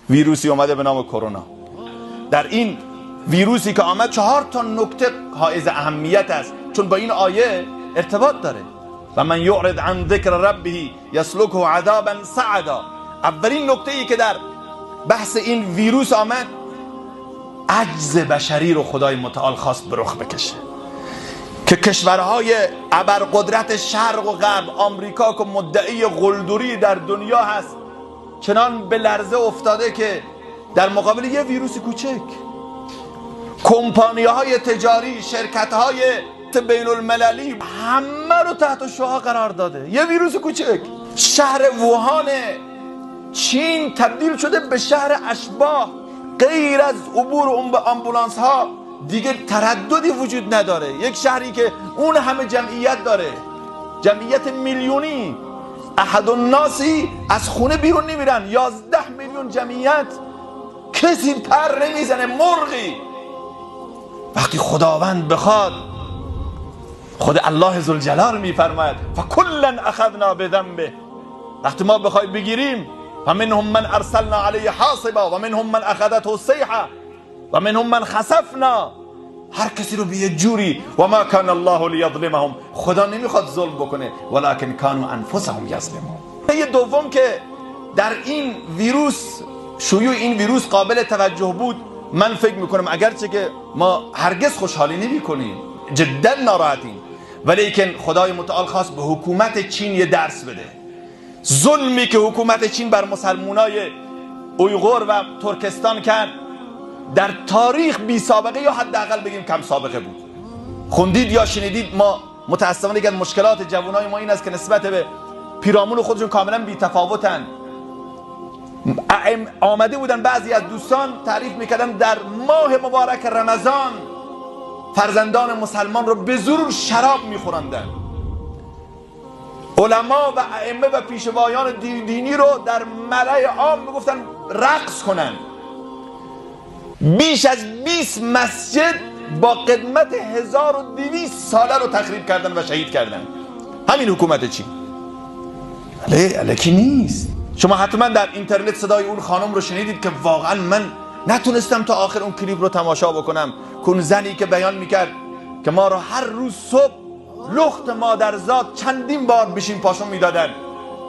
ویروسی اومده به نام کرونا. در این ویروسی که آمد 4 تا نکته حائز اهمیت است، چون با این آیه ارتباط داره. و من یعرض عن ذکر ربه یسلکه عذابا صعدا. اولین نکته ای که در بحث این ویروس آمد، عجز بشری رو خدای متعال خواست به رخ بکشه که کشورهای ابرقدرت شرق و غرب، آمریکا که مدعی قلدری در دنیا هست، چنان به لرزه افتاده که در مقابل یه ویروس کوچک کمپانی‌های تجاری، شرکت‌های بین المللی همه رو تحت شعاع قرار داده. یه ویروس کوچک. شهر ووهان چین تبدیل شده به شهر اشباح. غیر از عبور آمبولانس ها دیگه ترددی وجود نداره. یک شهری که اون همه جمعیت داره، جمعیت میلیونی، احد الناسی از خونه بیرون نمیرن، 11 میلیون جمعیت، کسی پر نمیزنه، مرغی. وقتی خداوند بخواد، خود الله ذوالجلال میفرماید فکلا اخذنا بذنبه. وقتی ما بخوای بگیریم، و منهم من ارسلنا علیه حاصبا و منهم من اخذته الصیحه و منهم من خسفنا، هر کسی رو به یه جوری. و ما کان الله لیظلمهم، خدا نمیخواد ظلم بکنه، ولکن کانوا انفسهم یظلمون. یه دوم که در این ویروس، شیوع این ویروس قابل توجه بود، من فکر میکنم اگرچه که ما هرگز خوشحالی نمی کنیم، جدا ناراحتیم، ولیکن خدای متعال خواست به حکومت چین یه درس بده. ظلمی که حکومت چین بر مسلمانای اویغور و ترکستان کرد در تاریخ بی سابقه، یا حداقل بگیم کم سابقه بود. خوندید یا شنیدید؟ ما متاسفانه که مشکلات جوانای ما این است که نسبت به پیرامون خودشون کاملا بی تفاوتن. آمده بودن بعضی از دوستان تعریف میکردن در ماه مبارک رمضان فرزندان مسلمان رو به زور شراب میخورندن. علما و ائمه و پیشوایان دینی رو در ملأ عام میگفتن رقص کنن. بیش از 20 مسجد با قدمت 1200 ساله رو تخریب کردن و شهید کردن. همین حکومت چین. الکی نیست. شما حتما در اینترنت صدای اون خانم رو شنیدید که واقعا من نتونستم تا آخر اون کلیپ رو تماشا بکنم. اون زنی که بیان میکرد که ما رو هر روز صبح لخت مادرزاد چندین بار بشین پاشون میدادن،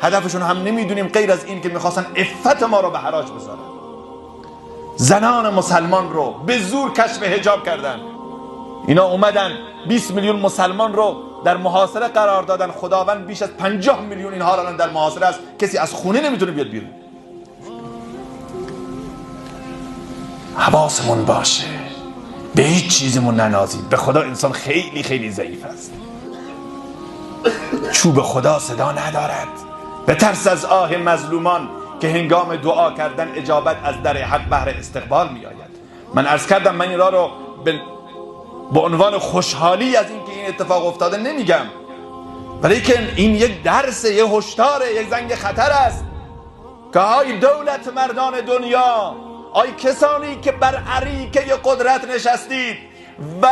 هدفشون هم نمیدونیم غیر از این که میخواستن عفت ما رو به حراج بذارن. زنان مسلمان رو به زور کشف حجاب کردن. اینا اومدن 20 میلیون مسلمان رو در محاصره قرار دادن. خداوند بیش از 50 میلیون اینها الان در محاصره است، کسی از خونه نمیتونه بیاد بیرون. حواسمون باشه به هیچ چیزمون ننازید. به خدا انسان خیلی خیلی ضعیف است. چوب خدا صدا ندارد. به ترس از آه مظلومان که هنگام دعا کردن اجابت از در حق بهر استقبال می آید. من عرض کردم من این را رو به عنوان خوشحالی از اینکه این اتفاق افتاده نمیگم، ولیکن این یک درس، یک هشدار، یک زنگ خطر است که های دولت مردان دنیا، آی کسانی که بر اریکه قدرت نشستید و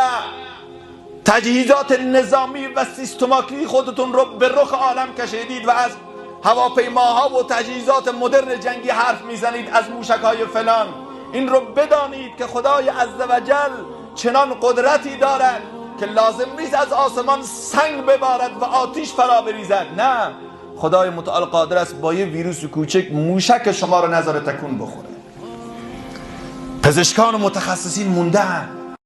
تجهیزات نظامی و سیستماتیکی خودتون رو به رخ عالم کشیدید و از هواپیماها و تجهیزات مدرن جنگی حرف میزنید، از موشک‌های فلان، این رو بدانید که خدای عزوجل چنان قدرتی دارد که لازم نیست از آسمان سنگ ببارد و آتش فرا بریزد. نه، خدای متعال قادر است با یه ویروس کوچک موشک شما رو نذاره تکون بخوره. پزشکان و متخصصین موندن